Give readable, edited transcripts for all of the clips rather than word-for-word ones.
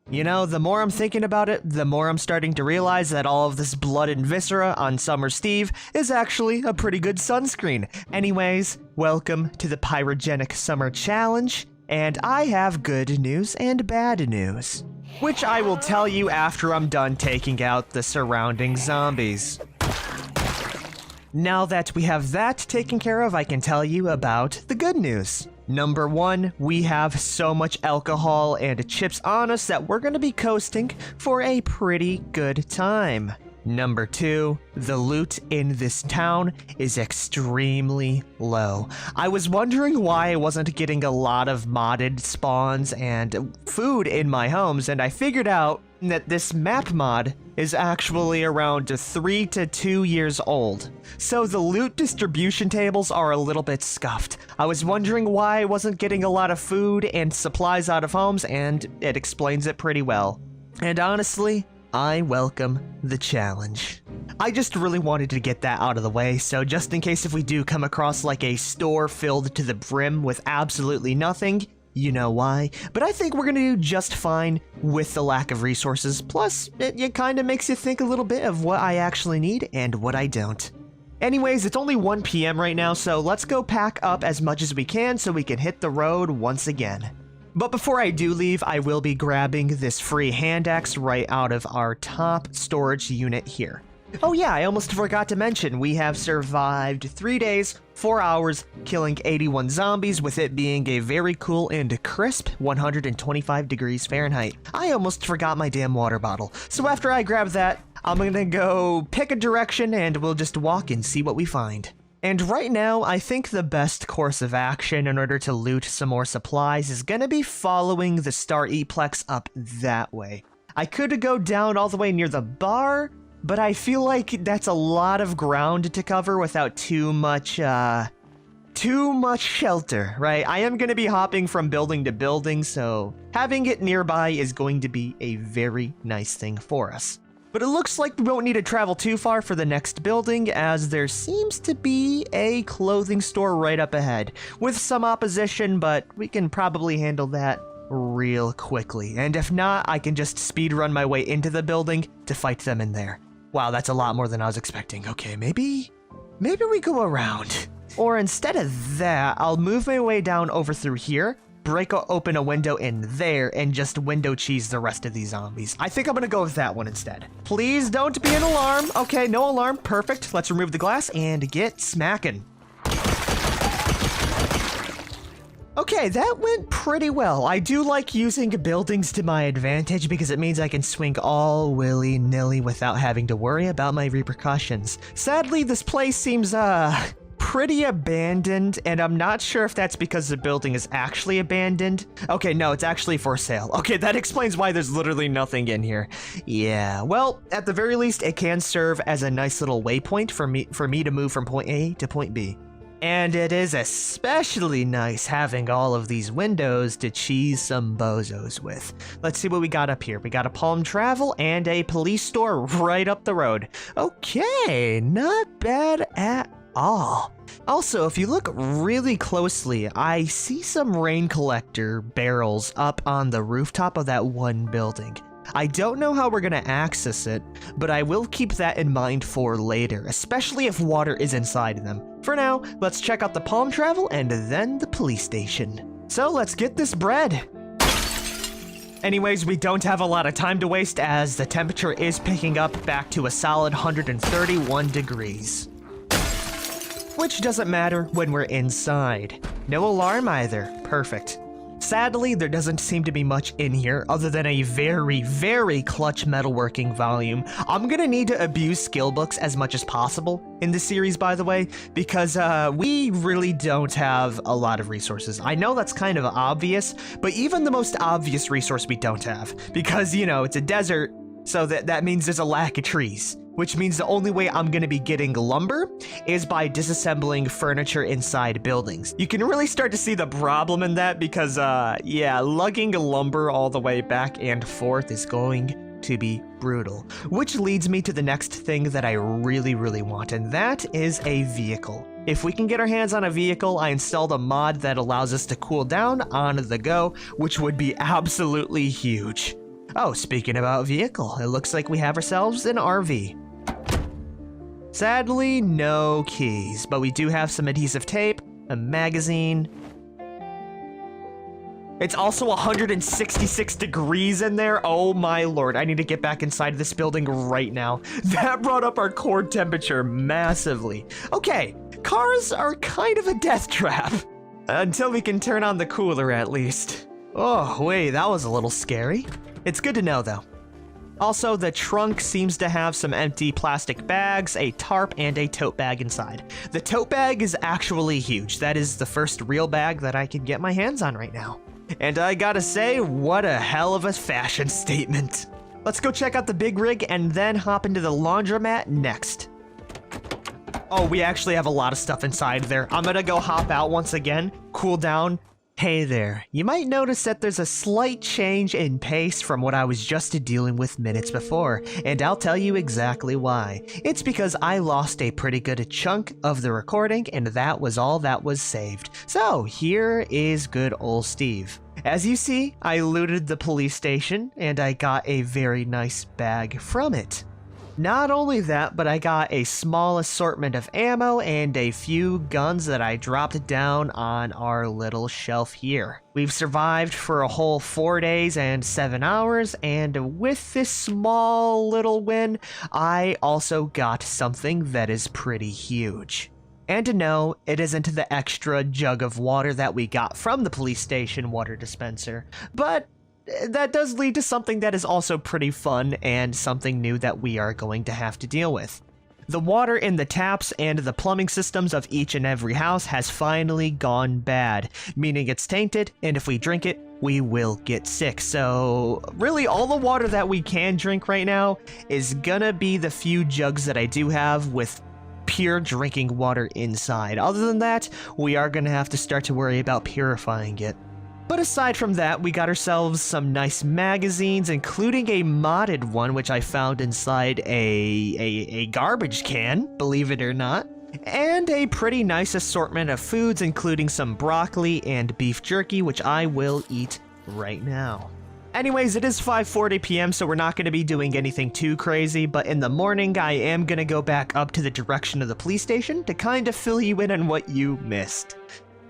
You know, the more I'm thinking about it, the more I'm starting to realize that all of this blood and viscera on Summer Steve is actually a pretty good sunscreen. Anyways, welcome to the Pyrogenic Summer Challenge, and I have good news and bad news, which I will tell you after I'm done taking out the surrounding zombies. Now that we have that taken care of, I can tell you about the good news. Number one, we have so much alcohol and chips on us that we're gonna be coasting for a pretty good time. Number two, the loot in this town is extremely low. I was wondering why I wasn't getting a lot of modded spawns and food in my homes, and I figured out that this map mod is actually around 3 to 2 years old. So the loot distribution tables are a little bit scuffed. I was wondering why I wasn't getting a lot of food and supplies out of homes, and it explains it pretty well. And honestly, I welcome the challenge. I just really wanted to get that out of the way, so just in case if we do come across like a store filled to the brim with absolutely nothing, you know why. But I think we're gonna do just fine with the lack of resources, plus it kind of makes you think a little bit of what I actually need and what I don't. Anyways, it's only 1 PM right now, so let's go pack up as much as we can so we can hit the road once again. But before I do leave, I will be grabbing this free hand axe right out of our top storage unit here. Oh yeah, I almost forgot to mention, we have survived 3 days, 4 hours, killing 81 zombies, with it being a very cool and crisp 125 degrees Fahrenheit. I almost forgot my damn water bottle. So after I grab that, I'm gonna go pick a direction and we'll just walk and see what we find. And right now, I think the best course of action in order to loot some more supplies is gonna be following the Star Eplex up that way. I could go down all the way near the bar, but I feel like that's a lot of ground to cover without too much shelter, right? I am gonna be hopping from building to building, so having it nearby is going to be a very nice thing for us. But it looks like we won't need to travel too far for the next building, as there seems to be a clothing store right up ahead, with some opposition, but we can probably handle that real quickly. And if not, I can just speedrun my way into the building to fight them in there. Wow, that's a lot more than I was expecting. Okay, maybe we go around. Or instead of that, I'll move my way down over through here, break open a window in there, and just window cheese the rest of these zombies. I think I'm gonna go with that one instead. Please don't be an alarm. Okay, no alarm. Perfect. Let's remove the glass and get smacking. Okay, that went pretty well. I do like using buildings to my advantage because it means I can swing all willy-nilly without having to worry about my repercussions. Sadly, this place seems, pretty abandoned, and I'm not sure if that's because the building is actually abandoned. Okay, no, it's actually for sale. Okay, that explains why there's literally nothing in here. Yeah, well, at the very least, it can serve as a nice little waypoint for me to move from point A to point B. And it is especially nice having all of these windows to cheese some bozos with. Let's see what we got up here. We got a Palm Travel and a police store right up the road. Okay, not bad at all. Also, if you look really closely, I see some rain collector barrels up on the rooftop of that one building. I don't know how we're gonna access it, but I will keep that in mind for later, especially if water is inside them. For now, let's check out the Palm Travel and then the police station. So let's get this bread. Anyways, we don't have a lot of time to waste as the temperature is picking up back to a solid 131 degrees. Which doesn't matter when we're inside. No alarm either. Perfect. Sadly, there doesn't seem to be much in here other than a very, very clutch metalworking volume. I'm gonna need to abuse skill books as much as possible in this series, by the way, because we really don't have a lot of resources. I know that's kind of obvious, but even the most obvious resource we don't have, because, you know, it's a desert, so that means there's a lack of trees. Which means the only way I'm gonna be getting lumber is by disassembling furniture inside buildings. You can really start to see the problem in that because, yeah, lugging lumber all the way back and forth is going to be brutal. Which leads me to the next thing that I really, really want, and that is a vehicle. If we can get our hands on a vehicle, I installed a mod that allows us to cool down on the go, which would be absolutely huge. Oh, speaking about vehicle, it looks like we have ourselves an RV. Sadly, no keys, but we do have some adhesive tape, a magazine. It's also 166 degrees in there. Oh my lord, I need to get back inside this building right now. That brought up our core temperature massively. Okay, cars are kind of a death trap. Until we can turn on the cooler at least. Oh wait, that was a little scary. It's good to know though. Also, the trunk seems to have some empty plastic bags, a tarp, and a tote bag inside. The tote bag is actually huge. That is the first real bag that I can get my hands on right now. And I gotta say, what a hell of a fashion statement. Let's go check out the big rig and then hop into the laundromat next. Oh, we actually have a lot of stuff inside there. I'm gonna go hop out once again, cool down. Hey there, you might notice that there's a slight change in pace from what I was just dealing with minutes before, and I'll tell you exactly why. It's because I lost a pretty good chunk of the recording, and that was all that was saved. So here is good old Steve. As you see, I looted the police station, and I got a very nice bag from it. Not only that, but I got a small assortment of ammo and a few guns that I dropped down on our little shelf here. We've survived for a whole 4 days and 7 hours, and with this small little win, I also got something that is pretty huge. And no, it isn't the extra jug of water that we got from the police station water dispenser, but that does lead to something that is also pretty fun and something new that we are going to have to deal with. The water in the taps and the plumbing systems of each and every house has finally gone bad, meaning it's tainted, and if we drink it, we will get sick. So really all the water that we can drink right now is gonna be the few jugs that I do have with pure drinking water inside. Other than that, we are gonna have to start to worry about purifying it. But aside from that, we got ourselves some nice magazines, including a modded one, which I found inside a garbage can, believe it or not, and a pretty nice assortment of foods, including some broccoli and beef jerky, which I will eat right now. Anyways, it is 5:40 p.m., so we're not going to be doing anything too crazy, but in the morning, I am going to go back up to the direction of the police station to kind of fill you in on what you missed.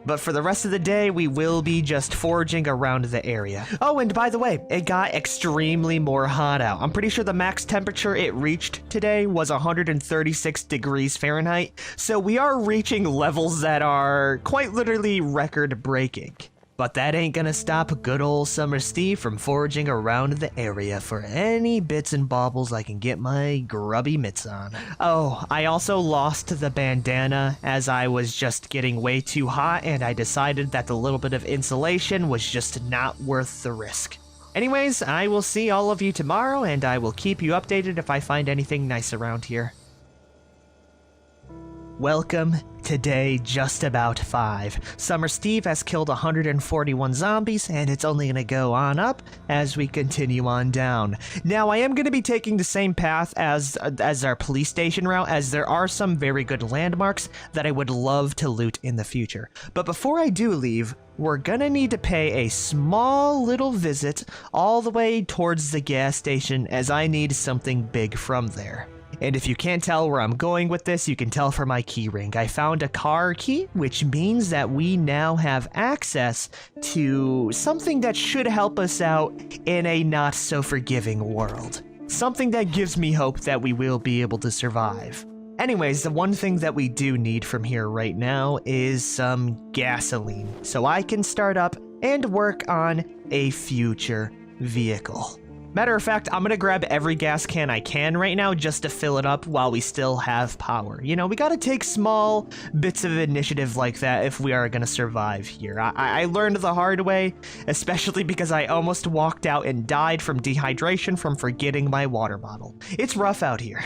But for the rest of the day, we will be just foraging around the area. Oh, and by the way, it got extremely more hot out. I'm pretty sure the max temperature it reached today was 136 degrees Fahrenheit. So we are reaching levels that are quite literally record-breaking. But that ain't gonna stop good old Summer Steve from foraging around the area for any bits and baubles I can get my grubby mitts on. Oh, I also lost the bandana as I was just getting way too hot, and I decided that the little bit of insulation was just not worth the risk. Anyways, I will see all of you tomorrow, and I will keep you updated if I find anything nice around here. Welcome to day just about 5. Summer Steve has killed 141 zombies, and it's only going to go on up as we continue on down. Now, I am going to be taking the same path as our police station route, as there are some very good landmarks that I would love to loot in the future. But before I do leave, we're going to need to pay a small little visit all the way towards the gas station, as I need something big from there. And if you can't tell where I'm going with this, you can tell from my key ring. I found a car key, which means that we now have access to something that should help us out in a not so forgiving world. Something that gives me hope that we will be able to survive. Anyways, the one thing that we do need from here right now is some gasoline, so I can start up and work on a future vehicle. Matter of fact, I'm gonna grab every gas can I can right now just to fill it up while we still have power. You know, we gotta take small bits of initiative like that if we are gonna survive here. I learned the hard way, especially because I almost walked out and died from dehydration from forgetting my water bottle. It's rough out here.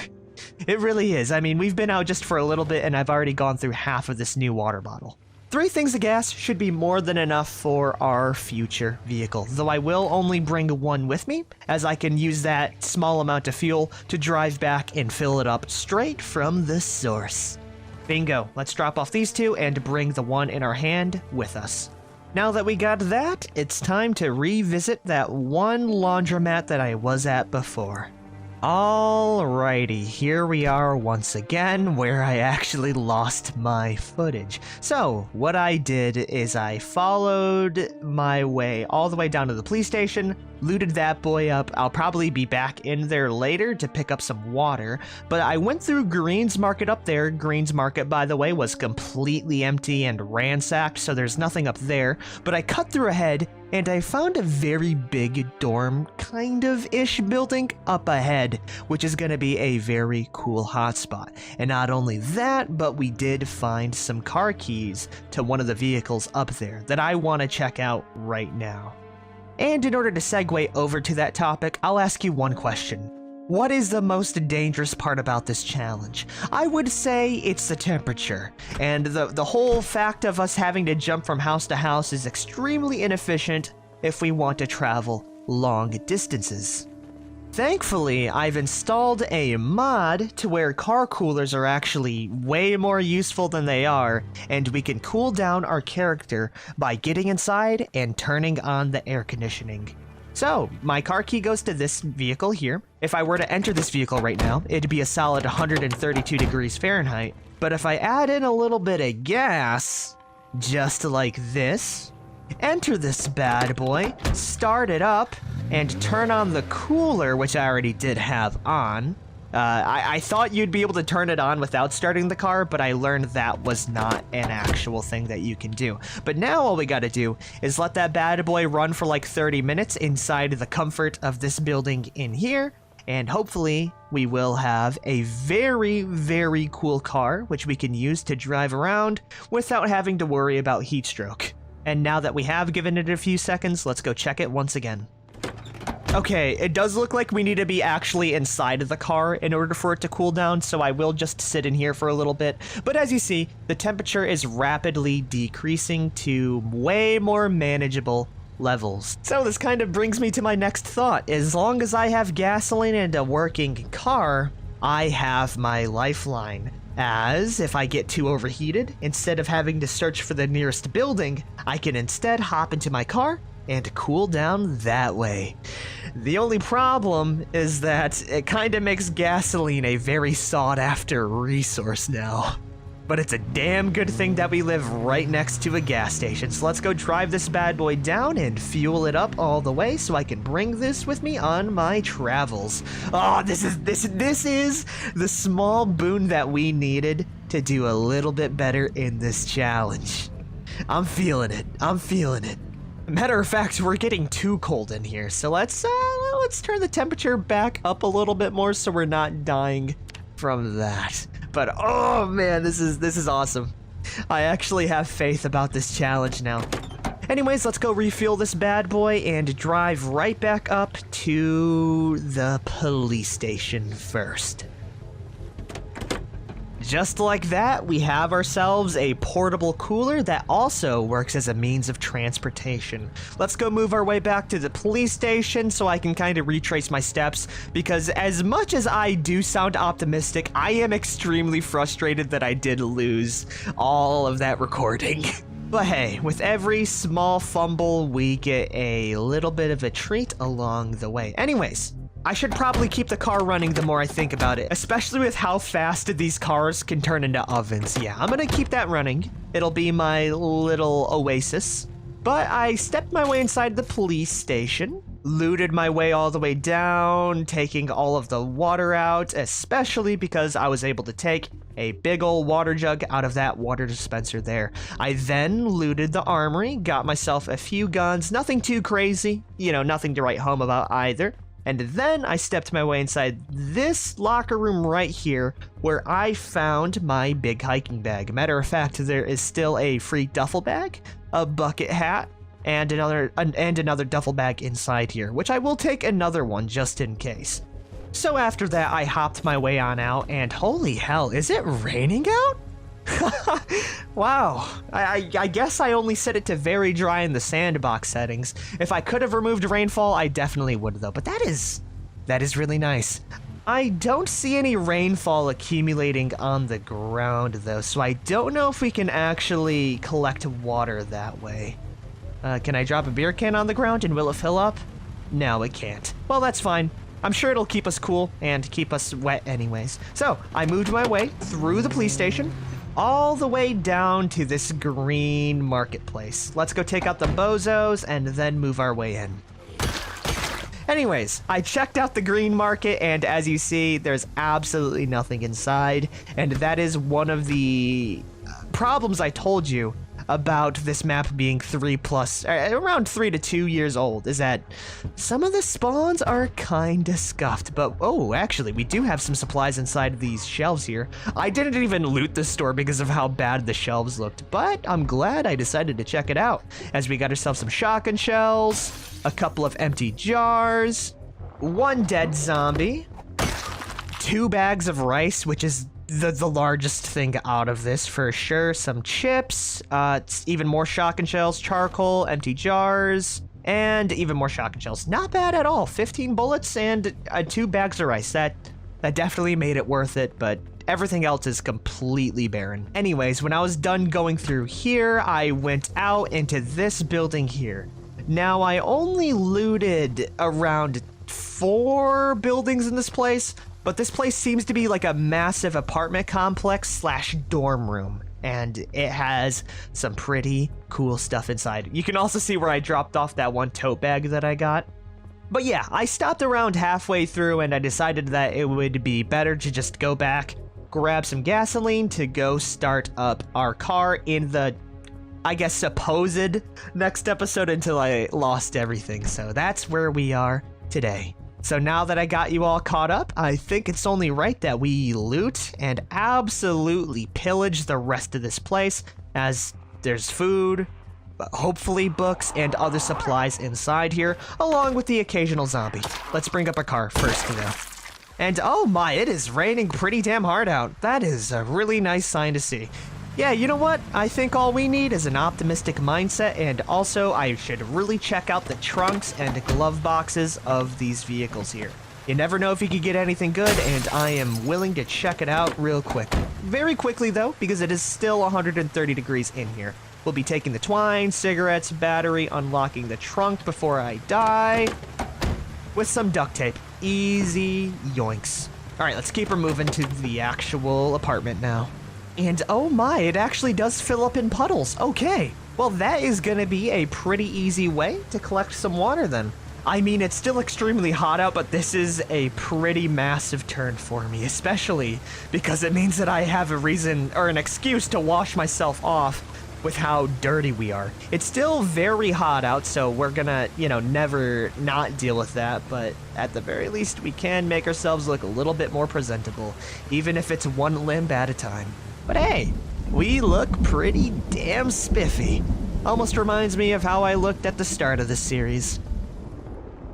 It really is. I mean, we've been out just for a little bit and I've already gone through half of this new water bottle. 3 things of gas should be more than enough for our future vehicle, though I will only bring 1 with me, as I can use that small amount of fuel to drive back and fill it up straight from the source. Bingo, let's drop off these 2 and bring the 1 in our hand with us. Now that we got that, it's time to revisit that one laundromat that I was at before. Alrighty, here we are once again where I actually lost my footage. So, what I did is I followed my way all the way down to the police station, looted that boy up. I'll probably be back in there later to pick up some water, but I went through Green's Market up there. Green's Market, by the way, was completely empty and ransacked, so there's nothing up there, but I cut through ahead and I found a very big dorm kind of ish building up ahead, which is going to be a very cool hotspot. And not only that, but we did find some car keys to one of the vehicles up there that I want to check out right now. And in order to segue over to that topic, I'll ask you one question. What is the most dangerous part about this challenge? I would say it's the temperature, and the whole fact of us having to jump from house to house is extremely inefficient if we want to travel long distances. Thankfully, I've installed a mod to where car coolers are actually way more useful than they are, and we can cool down our character by getting inside and turning on the air conditioning. So, my car key goes to this vehicle here. If I were to enter this vehicle right now, it'd be a solid 132 degrees Fahrenheit. But if I add in a little bit of gas, just like this, enter this bad boy, start it up, and turn on the cooler, which I already did have on. I thought you'd be able to turn it on without starting the car, but I learned that was not an actual thing that you can do. But now all we gotta do is let that bad boy run for like 30 minutes inside the comfort of this building in here, and hopefully we will have a very, very cool car, which we can use to drive around without having to worry about heat stroke. And now that we have given it a few seconds, let's go check it once again. Okay, it does look like we need to be actually inside of the car in order for it to cool down, so I will just sit in here for a little bit. But as you see, the temperature is rapidly decreasing to way more manageable levels. So this kind of brings me to my next thought. As long as I have gasoline and a working car, I have my lifeline. As if I get too overheated, instead of having to search for the nearest building, I can instead hop into my car and cool down that way. The only problem is that it kind of makes gasoline a very sought-after resource now. But it's a damn good thing that we live right next to a gas station. So let's go drive this bad boy down and fuel it up all the way so I can bring this with me on my travels. Oh, this is the small boon that we needed to do a little bit better in this challenge. I'm feeling it. Matter of fact, we're getting too cold in here, so let's turn the temperature back up a little bit more so we're not dying from that. But oh man, this is awesome. I actually have faith about this challenge now. Anyways, let's go refuel this bad boy and drive right back up to the police station first. Just like that, we have ourselves a portable cooler that also works as a means of transportation. Let's go move our way back to the police station so I can kind of retrace my steps, because as much as I do sound optimistic, I am extremely frustrated that I did lose all of that recording. But hey, with every small fumble, we get a little bit of a treat along the way. Anyways, I should probably keep the car running the more I think about it, especially with how fast these cars can turn into ovens. Yeah, I'm gonna keep that running. It'll be my little oasis. But I stepped my way inside the police station, looted my way all the way down, taking all of the water out, especially because I was able to take a big old water jug out of that water dispenser there. I then looted the armory, got myself a few guns, nothing too crazy, nothing to write home about either. And then I stepped my way inside this locker room right here where I found my big hiking bag. Matter of fact, there is still a free duffel bag, a bucket hat, and another duffel bag inside here, which I will take another one just in case. So after that, I hopped my way on out, and holy hell, is it raining out? Wow, I guess I only set it to very dry in the sandbox settings. If I could have removed rainfall, I definitely would though, but that is really nice. I don't see any rainfall accumulating on the ground though, so I don't know if we can actually collect water that way. Can I drop a beer can on the ground and will it fill up? No, it can't. Well, that's fine. I'm sure it'll keep us cool and keep us wet anyways. So, I moved my way through the police station, all the way down to this green marketplace. Let's go take out the bozos and then move our way in. Anyways, I checked out the green market, and as you see, there's absolutely nothing inside, and that is one of the problems I told you about this map being around 3 to 2 years old, is that some of the spawns are kinda scuffed, but oh, actually, we do have some supplies inside these shelves here. I didn't even loot the store because of how bad the shelves looked, but I'm glad I decided to check it out, as we got ourselves some shotgun shells, a couple of empty jars, 1 dead zombie, 2 bags of rice, which is the largest thing out of this for sure, some chips, even more shotgun shells, charcoal, empty jars, and even more shotgun shells. Not bad at all. 15 bullets and 2 bags of rice. That definitely made it worth it, but everything else is completely barren. Anyways, when I was done going through here, I went out into this building here. Now, I only looted around 4 buildings in this place, but this place seems to be like a massive apartment complex / dorm room, and it has some pretty cool stuff inside. You can also see where I dropped off that 1 tote bag that I got. But yeah, I stopped around halfway through and I decided that it would be better to just go back, grab some gasoline to go start up our car in the, I guess, supposed next episode until I lost everything. So that's where we are today. So now that I got you all caught up, I think it's only right that we loot and absolutely pillage the rest of this place, as there's food, hopefully books, and other supplies inside here, along with the occasional zombie. Let's bring up a car first, though. And oh my, it is raining pretty damn hard out. That is a really nice sign to see. Yeah, you know what? I think all we need is an optimistic mindset, and also I should really check out the trunks and glove boxes of these vehicles here. You never know if you could get anything good, and I am willing to check it out real quick. Very quickly though, because it is still 130 degrees in here. We'll be taking the twine, cigarettes, battery, unlocking the trunk before I die, with some duct tape. Easy yoinks. Alright, let's keep her moving to the actual apartment now. And oh my, it actually does fill up in puddles. Okay, well that is gonna be a pretty easy way to collect some water then. I mean, it's still extremely hot out, but this is a pretty massive turn for me, especially because it means that I have a reason or an excuse to wash myself off with how dirty we are. It's still very hot out, so we're gonna, never not deal with that, but at the very least we can make ourselves look a little bit more presentable, even if it's 1 limb at a time. But hey, we look pretty damn spiffy. Almost reminds me of how I looked at the start of the series.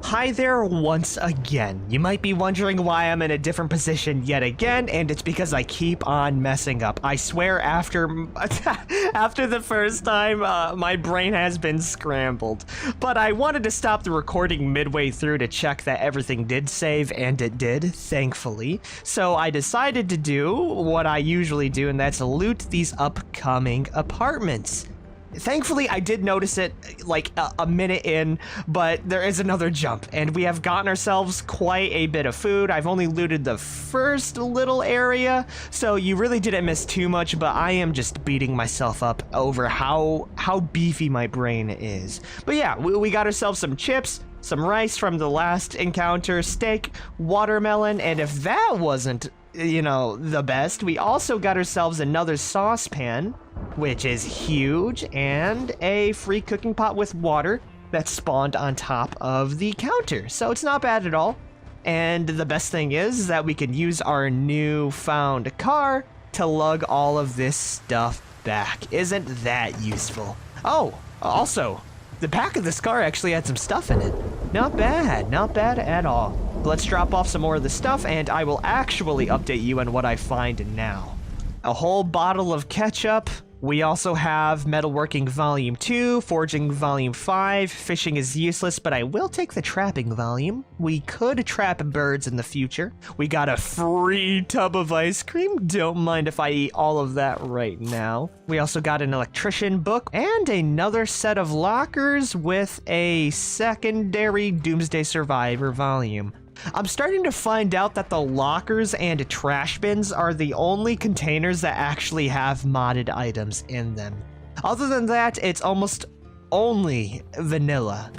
Hi there once again. You might be wondering why I'm in a different position yet again, and it's because I keep on messing up. I swear after the first time, my brain has been scrambled. But I wanted to stop the recording midway through to check that everything did save, and it did, thankfully. So I decided to do what I usually do, and that's loot these upcoming apartments. Thankfully, I did notice it like a minute in, but there is another jump, and we have gotten ourselves quite a bit of food. I've only looted the first little area, so you really didn't miss too much, but I am just beating myself up over how beefy my brain is. But yeah, we got ourselves some chips, some rice from the last encounter, steak, watermelon, and if that wasn't, the best, we also got ourselves another saucepan, which is huge, and a free cooking pot with water that spawned on top of the counter. So it's not bad at all. And the best thing is that we can use our newfound car to lug all of this stuff back. Isn't that useful? Oh, also, the back of this car actually had some stuff in it. Not bad at all. Let's drop off some more of the stuff, and I will actually update you on what I find now. A whole bottle of ketchup, We also have Metalworking Volume 2, Forging Volume 5, Fishing is useless, but I will take the Trapping Volume. We could trap birds in the future. We got a free tub of ice cream. Don't mind if I eat all of that right now. We also got an Electrician book and another set of lockers with a secondary Doomsday Survivor volume. I'm starting to find out that the lockers and trash bins are the only containers that actually have modded items in them. Other than that, it's almost only vanilla.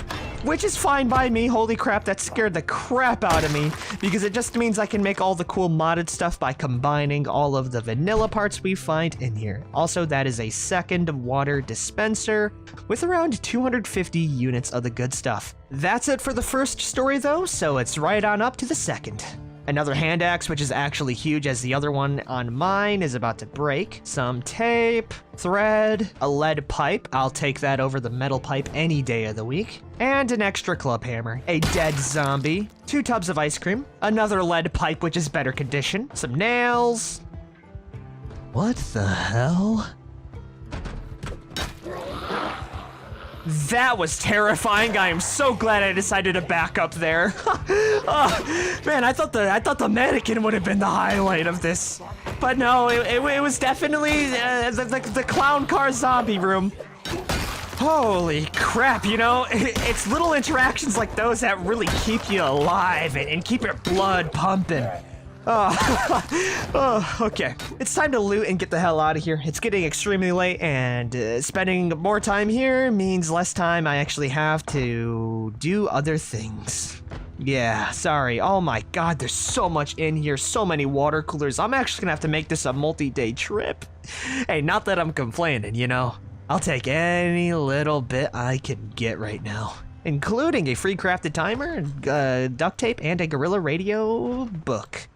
Which is fine by me. Holy crap, that scared the crap out of me, because it just means I can make all the cool modded stuff by combining all of the vanilla parts we find in here. Also, that is a second water dispenser with around 250 units of the good stuff. That's it for the first story though, so it's right on up to the second. Another hand axe, which is actually huge as the other one on mine is about to break. Some tape, thread, a lead pipe. I'll take that over the metal pipe any day of the week. And an extra club hammer, a dead zombie, 2 tubs of ice cream, another lead pipe, which is better condition, some nails. What the hell? That was terrifying. I am so glad I decided to back up there. Oh, man, I thought the mannequin would have been the highlight of this, but no, it was definitely the clown car zombie room. Holy crap, you know, it's little interactions like those that really keep you alive and keep your blood pumping. Oh, okay. It's time to loot and get the hell out of here. It's getting extremely late, and spending more time here means less time I actually have to do other things. Yeah, sorry. Oh my god, there's so much in here, so many water coolers. I'm actually gonna have to make this a multi-day trip. Hey, not that I'm complaining, you know. I'll take any little bit I can get right now, including a free crafted timer, duct tape, and a Gorilla Radio book.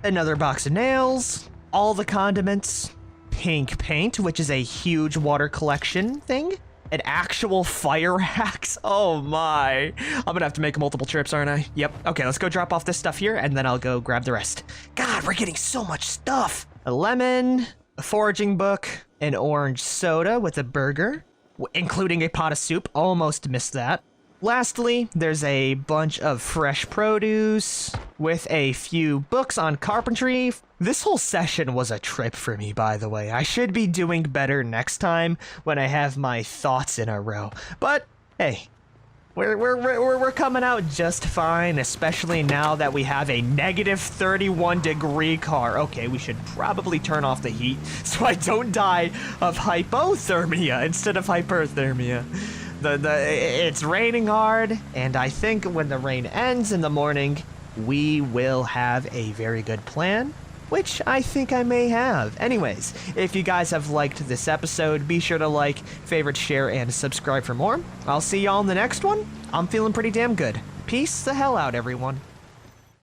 Another box of nails, all the condiments, pink paint, which is a huge water collection thing, an actual fire axe. Oh my. I'm gonna have to make multiple trips, aren't I? Yep. Okay, let's go drop off this stuff here, and then I'll go grab the rest. God, we're getting so much stuff. A lemon, a foraging book, an orange soda with a burger, including a pot of soup. Almost missed that. Lastly, there's a bunch of fresh produce with a few books on carpentry. This whole session was a trip for me, by the way. I should be doing better next time when I have my thoughts in a row. But hey, we're coming out just fine, especially now that we have a negative 31 degree car. Okay, we should probably turn off the heat so I don't die of hypothermia instead of hyperthermia. It's raining hard, and I think when the rain ends in the morning, we will have a very good plan, which I think I may have. Anyways, if you guys have liked this episode, be sure to like, favorite, share, and subscribe for more. I'll see y'all in the next one. I'm feeling pretty damn good. Peace the hell out, everyone.